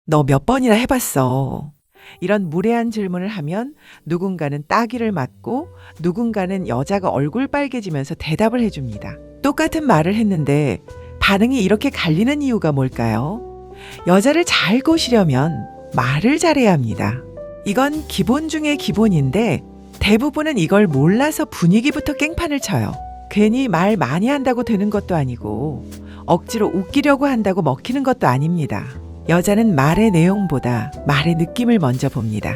너 몇 번이나 해봤어? 이런 무례한 질문을 하면 누군가는 따귀를 맞고 누군가는 여자가 얼굴 빨개지면서 대답을 해줍니다. 똑같은 말을 했는데 반응이 이렇게 갈리는 이유가 뭘까요? 여자를 잘 꼬시려면 말을 잘해야 합니다. 이건 기본 중에 기본인데 대부분은 이걸 몰라서 분위기부터 깽판을 쳐요. 괜히 말 많이 한다고 되는 것도 아니고 억지로 웃기려고 한다고 먹히는 것도 아닙니다. 여자는 말의 내용보다 말의 느낌을 먼저 봅니다.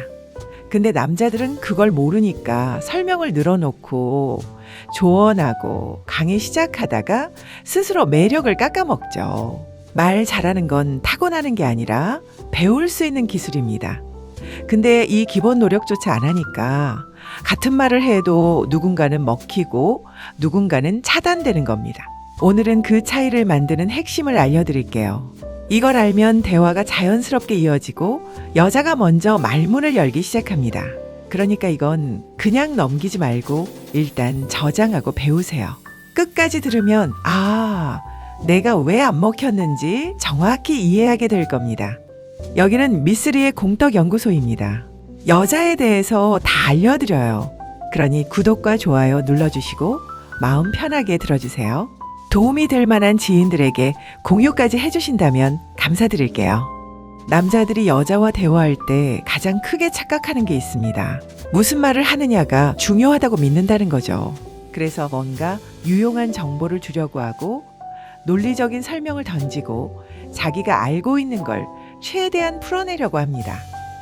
근데 남자들은 그걸 모르니까 설명을 늘어놓고 조언하고 강의 시작하다가 스스로 매력을 깎아먹죠. 말 잘하는 건 타고나는 게 아니라 배울 수 있는 기술입니다. 근데 이 기본 노력조차 안 하니까 같은 말을 해도 누군가는 먹히고 누군가는 차단되는 겁니다. 오늘은 그 차이를 만드는 핵심을 알려드릴게요. 이걸 알면 대화가 자연스럽게 이어지고 여자가 먼저 말문을 열기 시작합니다. 그러니까 이건 그냥 넘기지 말고 일단 저장하고 배우세요. 끝까지 들으면 내가 왜 안 먹혔는지 정확히 이해하게 될 겁니다. 여기는 미쓰리의 공덕연구소입니다. 여자에 대해서 다 알려드려요. 그러니 구독과 좋아요 눌러주시고 마음 편하게 들어주세요. 도움이 될 만한 지인들에게 공유까지 해주신다면 감사드릴게요. 남자들이 여자와 대화할 때 가장 크게 착각하는 게 있습니다. 무슨 말을 하느냐가 중요하다고 믿는다는 거죠. 그래서 뭔가 유용한 정보를 주려고 하고 논리적인 설명을 던지고 자기가 알고 있는 걸 최대한 풀어내려고 합니다.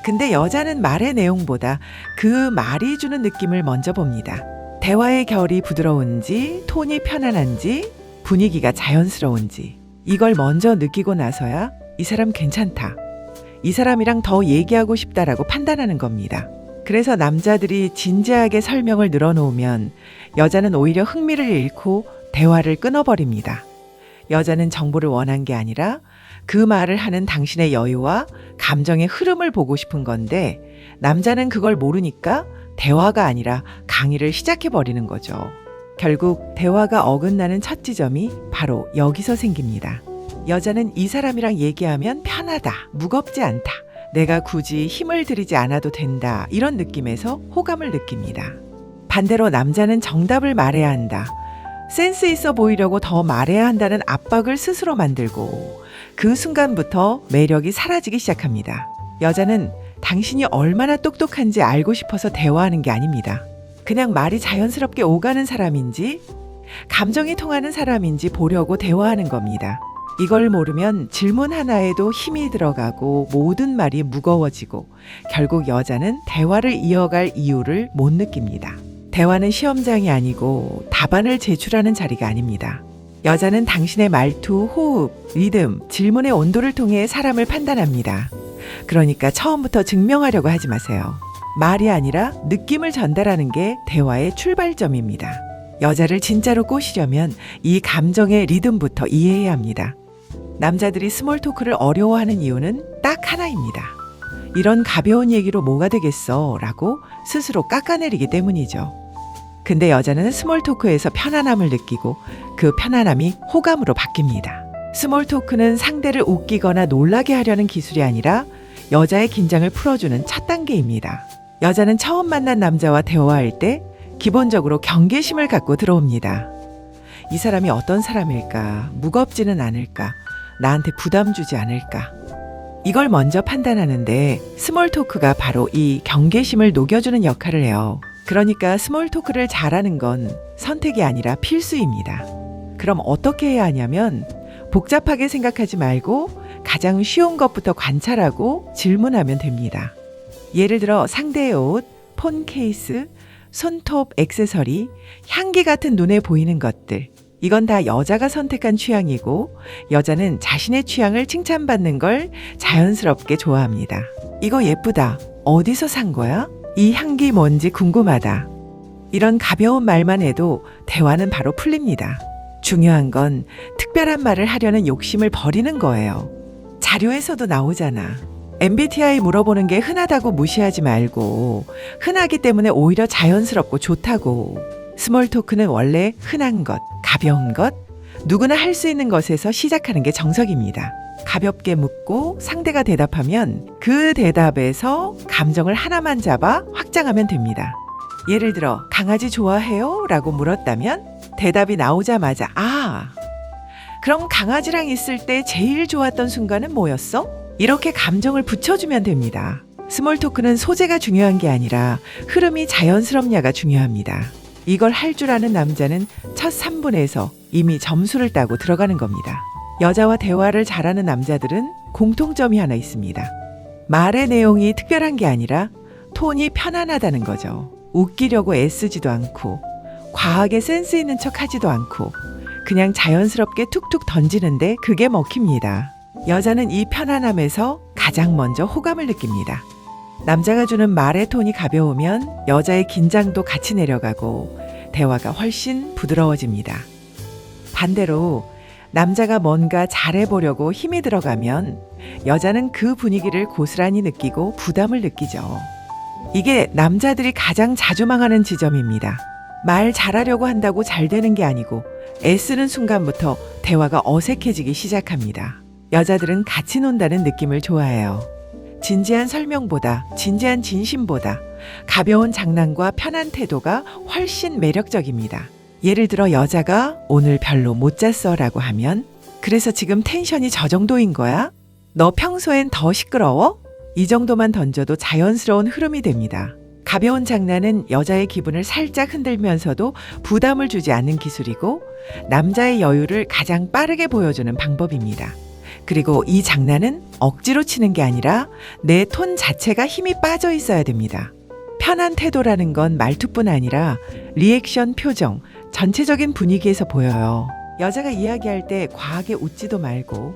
근데 여자는 말의 내용보다 그 말이 주는 느낌을 먼저 봅니다. 대화의 결이 부드러운지, 톤이 편안한지, 분위기가 자연스러운지 이걸 먼저 느끼고 나서야 이 사람 괜찮다, 이 사람이랑 더 얘기하고 싶다라고 판단하는 겁니다. 그래서 남자들이 진지하게 설명을 늘어놓으면 여자는 오히려 흥미를 잃고 대화를 끊어버립니다. 여자는 정보를 원한 게 아니라 그 말을 하는 당신의 여유와 감정의 흐름을 보고 싶은 건데 남자는 그걸 모르니까 대화가 아니라 강의를 시작해버리는 거죠. 결국 대화가 어긋나는 첫 지점이 바로 여기서 생깁니다. 여자는 이 사람이랑 얘기하면 편하다, 무겁지 않다, 내가 굳이 힘을 들이지 않아도 된다 이런 느낌에서 호감을 느낍니다. 반대로 남자는 정답을 말해야 한다, 센스 있어 보이려고 더 말해야 한다는 압박을 스스로 만들고 그 순간부터 매력이 사라지기 시작합니다. 여자는 당신이 얼마나 똑똑한지 알고 싶어서 대화하는 게 아닙니다. 그냥 말이 자연스럽게 오가는 사람인지 감정이 통하는 사람인지 보려고 대화하는 겁니다. 이걸 모르면 질문 하나에도 힘이 들어가고 모든 말이 무거워지고 결국 여자는 대화를 이어갈 이유를 못 느낍니다. 대화는 시험장이 아니고 답안을 제출하는 자리가 아닙니다. 여자는 당신의 말투, 호흡, 리듬, 질문의 온도를 통해 사람을 판단합니다. 그러니까 처음부터 증명하려고 하지 마세요. 말이 아니라 느낌을 전달하는 게 대화의 출발점입니다. 여자를 진짜로 꼬시려면 이 감정의 리듬부터 이해해야 합니다. 남자들이 스몰 토크를 어려워하는 이유는 딱 하나입니다. 이런 가벼운 얘기로 뭐가 되겠어 라고 스스로 깎아내리기 때문이죠. 근데 여자는 스몰 토크에서 편안함을 느끼고 그 편안함이 호감으로 바뀝니다. 스몰 토크는 상대를 웃기거나 놀라게 하려는 기술이 아니라 여자의 긴장을 풀어주는 첫 단계입니다. 여자는 처음 만난 남자와 대화할 때 기본적으로 경계심을 갖고 들어옵니다. 이 사람이 어떤 사람일까? 무겁지는 않을까? 나한테 부담 주지 않을까? 이걸 먼저 판단하는데 스몰 토크가 바로 이 경계심을 녹여주는 역할을 해요. 그러니까 스몰 토크를 잘하는 건 선택이 아니라 필수입니다. 그럼 어떻게 해야 하냐면 복잡하게 생각하지 말고 가장 쉬운 것부터 관찰하고 질문하면 됩니다. 예를 들어 상대의 옷, 폰 케이스, 손톱, 액세서리, 향기 같은 눈에 보이는 것들. 이건 다 여자가 선택한 취향이고 여자는 자신의 취향을 칭찬받는 걸 자연스럽게 좋아합니다. 이거 예쁘다. 어디서 산 거야? 이 향기 뭔지 궁금하다. 이런 가벼운 말만 해도 대화는 바로 풀립니다. 중요한 건 특별한 말을 하려는 욕심을 버리는 거예요. 자료에서도 나오잖아. MBTI 물어보는 게 흔하다고 무시하지 말고 흔하기 때문에 오히려 자연스럽고 좋다고. 스몰 토크는 원래 흔한 것, 가벼운 것, 누구나 할 수 있는 것에서 시작하는 게 정석입니다. 가볍게 묻고 상대가 대답하면 그 대답에서 감정을 하나만 잡아 확장하면 됩니다. 예를 들어 강아지 좋아해요? 라고 물었다면 대답이 나오자마자 그럼 강아지랑 있을 때 제일 좋았던 순간은 뭐였어? 이렇게 감정을 붙여주면 됩니다. 스몰 토크는 소재가 중요한 게 아니라 흐름이 자연스럽냐가 중요합니다. 이걸 할 줄 아는 남자는 첫 3분에서 이미 점수를 따고 들어가는 겁니다. 여자와 대화를 잘하는 남자들은 공통점이 하나 있습니다. 말의 내용이 특별한 게 아니라 톤이 편안하다는 거죠. 웃기려고 애쓰지도 않고 과하게 센스 있는 척 하지도 않고 그냥 자연스럽게 툭툭 던지는데 그게 먹힙니다. 여자는 이 편안함에서 가장 먼저 호감을 느낍니다. 남자가 주는 말의 톤이 가벼우면 여자의 긴장도 같이 내려가고 대화가 훨씬 부드러워집니다. 반대로 남자가 뭔가 잘해보려고 힘이 들어가면 여자는 그 분위기를 고스란히 느끼고 부담을 느끼죠. 이게 남자들이 가장 자주 망하는 지점입니다. 말 잘하려고 한다고 잘 되는 게 아니고 애쓰는 순간부터 대화가 어색해지기 시작합니다. 여자들은 같이 논다는 느낌을 좋아해요. 진지한 설명보다, 진지한 진심보다 가벼운 장난과 편한 태도가 훨씬 매력적입니다. 예를 들어 여자가 오늘 별로 못 잤어 라고 하면 그래서 지금 텐션이 저 정도인 거야? 너 평소엔 더 시끄러워? 이 정도만 던져도 자연스러운 흐름이 됩니다. 가벼운 장난은 여자의 기분을 살짝 흔들면서도 부담을 주지 않는 기술이고 남자의 여유를 가장 빠르게 보여주는 방법입니다. 그리고 이 장난은 억지로 치는 게 아니라 내 톤 자체가 힘이 빠져 있어야 됩니다. 편한 태도라는 건 말투뿐 아니라 리액션, 표정, 전체적인 분위기에서 보여요. 여자가 이야기할 때 과하게 웃지도 말고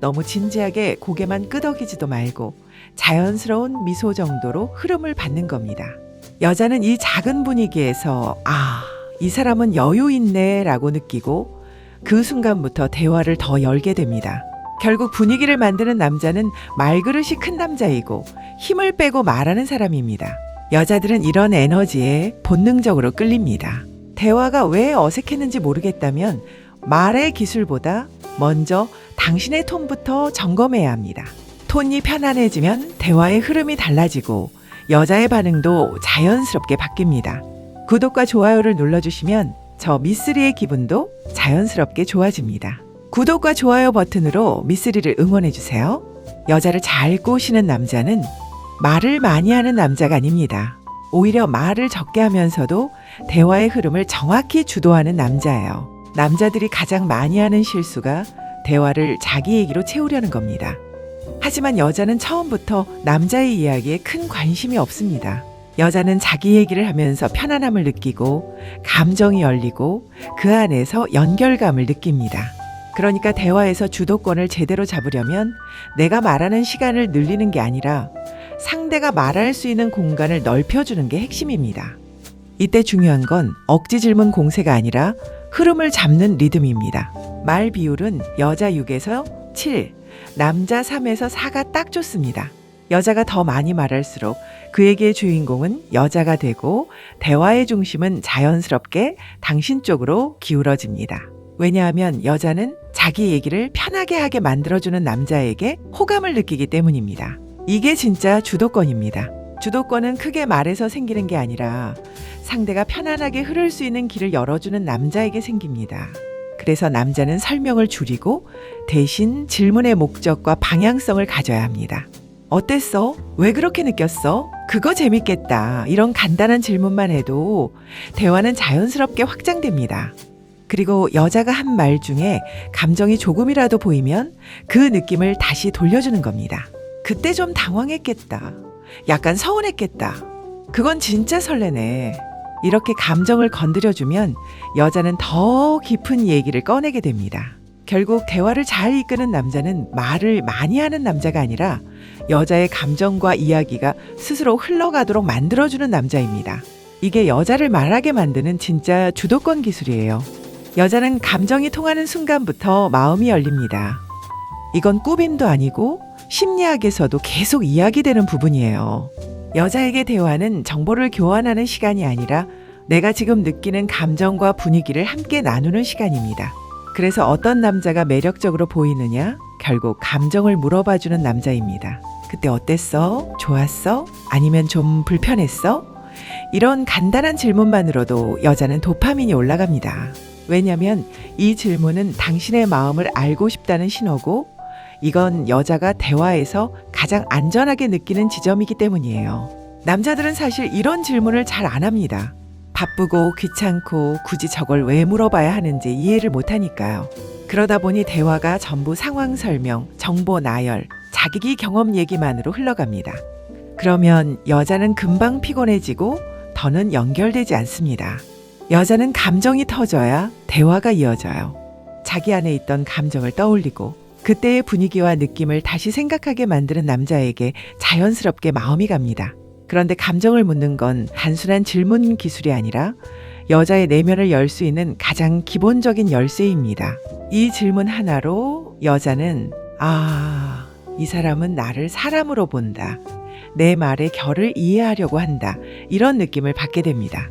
너무 진지하게 고개만 끄덕이지도 말고 자연스러운 미소 정도로 흐름을 받는 겁니다. 여자는 이 작은 분위기에서 이 사람은 여유 있네 라고 느끼고 그 순간부터 대화를 더 열게 됩니다. 결국 분위기를 만드는 남자는 말그릇이 큰 남자이고 힘을 빼고 말하는 사람입니다. 여자들은 이런 에너지에 본능적으로 끌립니다. 대화가 왜 어색했는지 모르겠다면 말의 기술보다 먼저 당신의 톤부터 점검해야 합니다. 톤이 편안해지면 대화의 흐름이 달라지고 여자의 반응도 자연스럽게 바뀝니다. 구독과 좋아요를 눌러주시면 저 미쓰리의 기분도 자연스럽게 좋아집니다. 구독과 좋아요 버튼으로 미쓰리를 응원해주세요. 여자를 잘 꼬시는 남자는 말을 많이 하는 남자가 아닙니다. 오히려 말을 적게 하면서도 대화의 흐름을 정확히 주도하는 남자예요. 남자들이 가장 많이 하는 실수가 대화를 자기 얘기로 채우려는 겁니다. 하지만 여자는 처음부터 남자의 이야기에 큰 관심이 없습니다. 여자는 자기 얘기를 하면서 편안함을 느끼고 감정이 열리고 그 안에서 연결감을 느낍니다. 그러니까 대화에서 주도권을 제대로 잡으려면 내가 말하는 시간을 늘리는 게 아니라 상대가 말할 수 있는 공간을 넓혀주는 게 핵심입니다. 이때 중요한 건 억지 질문 공세가 아니라 흐름을 잡는 리듬입니다. 말 비율은 여자 6에서 7, 남자 3에서 4가 딱 좋습니다. 여자가 더 많이 말할수록 그에게의 주인공은 여자가 되고 대화의 중심은 자연스럽게 당신 쪽으로 기울어집니다. 왜냐하면 여자는 자기 얘기를 편하게 하게 만들어주는 남자에게 호감을 느끼기 때문입니다. 이게 진짜 주도권입니다. 주도권은 크게 말해서 생기는 게 아니라 상대가 편안하게 흐를 수 있는 길을 열어주는 남자에게 생깁니다. 그래서 남자는 설명을 줄이고 대신 질문의 목적과 방향성을 가져야 합니다. 어땠어? 왜 그렇게 느꼈어? 그거 재밌겠다. 이런 간단한 질문만 해도 대화는 자연스럽게 확장됩니다. 그리고 여자가 한 말 중에 감정이 조금이라도 보이면 그 느낌을 다시 돌려주는 겁니다. 그때 좀 당황했겠다. 약간 서운했겠다. 그건 진짜 설레네. 이렇게 감정을 건드려주면 여자는 더 깊은 얘기를 꺼내게 됩니다. 결국 대화를 잘 이끄는 남자는 말을 많이 하는 남자가 아니라 여자의 감정과 이야기가 스스로 흘러가도록 만들어주는 남자입니다. 이게 여자를 말하게 만드는 진짜 주도권 기술이에요. 여자는 감정이 통하는 순간부터 마음이 열립니다. 이건 꾸밈도 아니고 심리학에서도 계속 이야기되는 부분이에요. 여자에게 대화는 정보를 교환하는 시간이 아니라 내가 지금 느끼는 감정과 분위기를 함께 나누는 시간입니다. 그래서 어떤 남자가 매력적으로 보이느냐? 결국 감정을 물어봐주는 남자입니다. 그때 어땠어? 좋았어? 아니면 좀 불편했어? 이런 간단한 질문만으로도 여자는 도파민이 올라갑니다. 왜냐면 이 질문은 당신의 마음을 알고 싶다는 신호고, 이건 여자가 대화에서 가장 안전하게 느끼는 지점이기 때문이에요. 남자들은 사실 이런 질문을 잘 안 합니다. 바쁘고 귀찮고 굳이 저걸 왜 물어봐야 하는지 이해를 못하니까요. 그러다 보니 대화가 전부 상황 설명, 정보 나열, 자기기 경험 얘기만으로 흘러갑니다. 그러면 여자는 금방 피곤해지고 더는 연결되지 않습니다. 여자는 감정이 터져야 대화가 이어져요. 자기 안에 있던 감정을 떠올리고 그때의 분위기와 느낌을 다시 생각하게 만드는 남자에게 자연스럽게 마음이 갑니다. 그런데 감정을 묻는 건 단순한 질문 기술이 아니라 여자의 내면을 열 수 있는 가장 기본적인 열쇠입니다. 이 질문 하나로 여자는 이 사람은 나를 사람으로 본다. 내 말의 결을 이해하려고 한다. 이런 느낌을 받게 됩니다.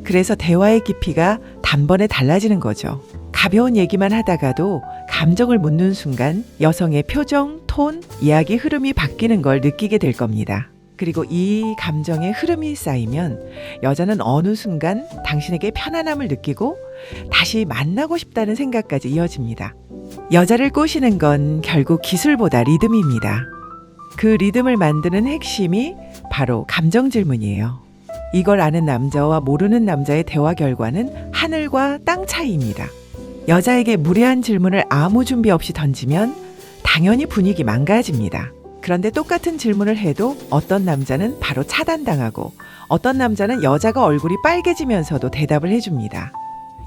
그래서 대화의 깊이가 단번에 달라지는 거죠. 가벼운 얘기만 하다가도 감정을 묻는 순간 여성의 표정, 톤, 이야기 흐름이 바뀌는 걸 느끼게 될 겁니다. 그리고 이 감정의 흐름이 쌓이면 여자는 어느 순간 당신에게 편안함을 느끼고 다시 만나고 싶다는 생각까지 이어집니다. 여자를 꼬시는 건 결국 기술보다 리듬입니다. 그 리듬을 만드는 핵심이 바로 감정 질문이에요. 이걸 아는 남자와 모르는 남자의 대화 결과는 하늘과 땅 차이입니다. 여자에게 무례한 질문을 아무 준비 없이 던지면 당연히 분위기 망가집니다. 그런데 똑같은 질문을 해도 어떤 남자는 바로 차단당하고 어떤 남자는 여자가 얼굴이 빨개지면서도 대답을 해줍니다.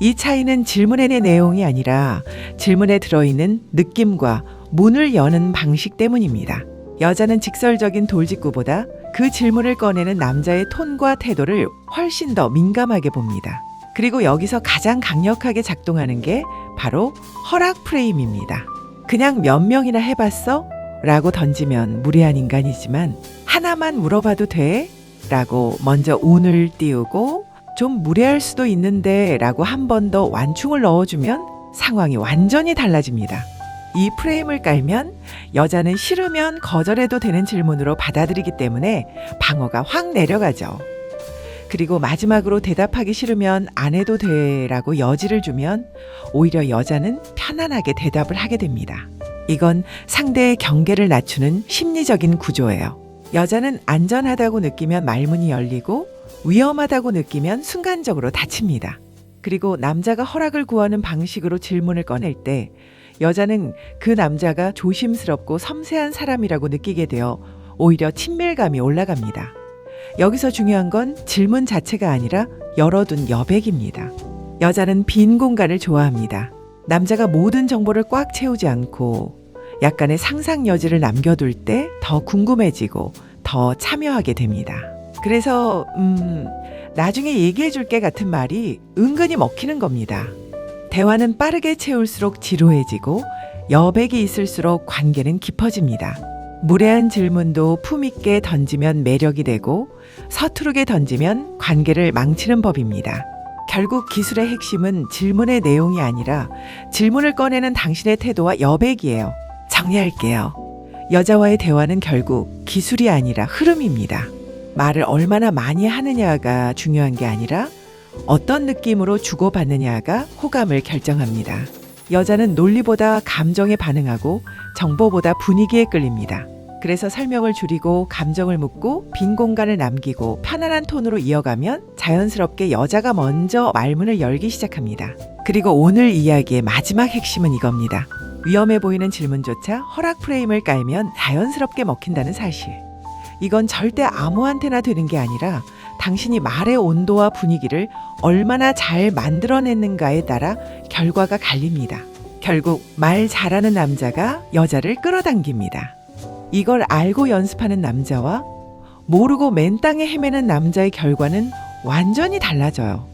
이 차이는 질문의 내용이 아니라 질문에 들어있는 느낌과 문을 여는 방식 때문입니다. 여자는 직설적인 돌직구보다 그 질문을 꺼내는 남자의 톤과 태도를 훨씬 더 민감하게 봅니다. 그리고 여기서 가장 강력하게 작동하는 게 바로 허락 프레임입니다. 그냥 몇 명이나 해봤어? 라고 던지면 무례한 인간이지만 하나만 물어봐도 돼? 라고 먼저 운을 띄우고 좀 무례할 수도 있는데 라고 한 번 더 완충을 넣어주면 상황이 완전히 달라집니다. 이 프레임을 깔면 여자는 싫으면 거절해도 되는 질문으로 받아들이기 때문에 방어가 확 내려가죠. 그리고 마지막으로 대답하기 싫으면 안 해도 돼 라고 여지를 주면 오히려 여자는 편안하게 대답을 하게 됩니다. 이건 상대의 경계를 낮추는 심리적인 구조예요. 여자는 안전하다고 느끼면 말문이 열리고 위험하다고 느끼면 순간적으로 닫힙니다. 그리고 남자가 허락을 구하는 방식으로 질문을 꺼낼 때 여자는 그 남자가 조심스럽고 섬세한 사람이라고 느끼게 되어 오히려 친밀감이 올라갑니다. 여기서 중요한 건 질문 자체가 아니라 열어둔 여백입니다. 여자는 빈 공간을 좋아합니다. 남자가 모든 정보를 꽉 채우지 않고 약간의 상상 여지를 남겨둘 때 더 궁금해지고 더 참여하게 됩니다. 그래서 나중에 얘기해줄게 같은 말이 은근히 먹히는 겁니다. 대화는 빠르게 채울수록 지루해지고 여백이 있을수록 관계는 깊어집니다. 무례한 질문도 품있게 던지면 매력이 되고 서투르게 던지면 관계를 망치는 법입니다. 결국 기술의 핵심은 질문의 내용이 아니라 질문을 꺼내는 당신의 태도와 여백이에요. 정리할게요. 여자와의 대화는 결국 기술이 아니라 흐름입니다. 말을 얼마나 많이 하느냐가 중요한 게 아니라 어떤 느낌으로 주고받느냐가 호감을 결정합니다. 여자는 논리보다 감정에 반응하고 정보보다 분위기에 끌립니다. 그래서 설명을 줄이고 감정을 묻고 빈 공간을 남기고 편안한 톤으로 이어가면 자연스럽게 여자가 먼저 말문을 열기 시작합니다. 그리고 오늘 이야기의 마지막 핵심은 이겁니다. 위험해 보이는 질문조차 허락 프레임을 깔면 자연스럽게 먹힌다는 사실. 이건 절대 아무한테나 되는 게 아니라 당신이 말의 온도와 분위기를 얼마나 잘 만들어냈는가에 따라 결과가 갈립니다. 결국 말 잘하는 남자가 여자를 끌어당깁니다. 이걸 알고 연습하는 남자와 모르고 맨 땅에 헤매는 남자의 결과는 완전히 달라져요.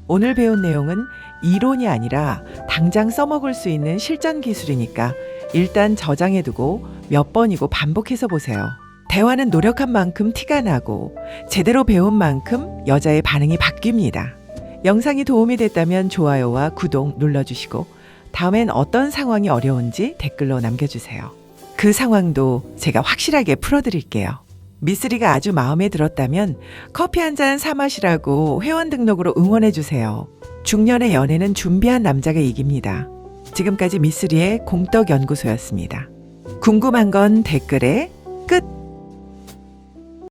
오늘 배운 내용은 이론이 아니라 당장 써먹을 수 있는 실전 기술이니까 일단 저장해두고 몇 번이고 반복해서 보세요. 대화는 노력한 만큼 티가 나고 제대로 배운 만큼 여자의 반응이 바뀝니다. 영상이 도움이 됐다면 좋아요와 구독 눌러주시고 다음엔 어떤 상황이 어려운지 댓글로 남겨주세요. 그 상황도 제가 확실하게 풀어드릴게요. 미쓰리가 아주 마음에 들었다면 커피 한 잔 사 마시라고 회원 등록으로 응원해주세요. 중년의 연애는 준비한 남자가 이깁니다. 지금까지 미쓰리의 공덕연구소였습니다. 궁금한 건 댓글에 끝!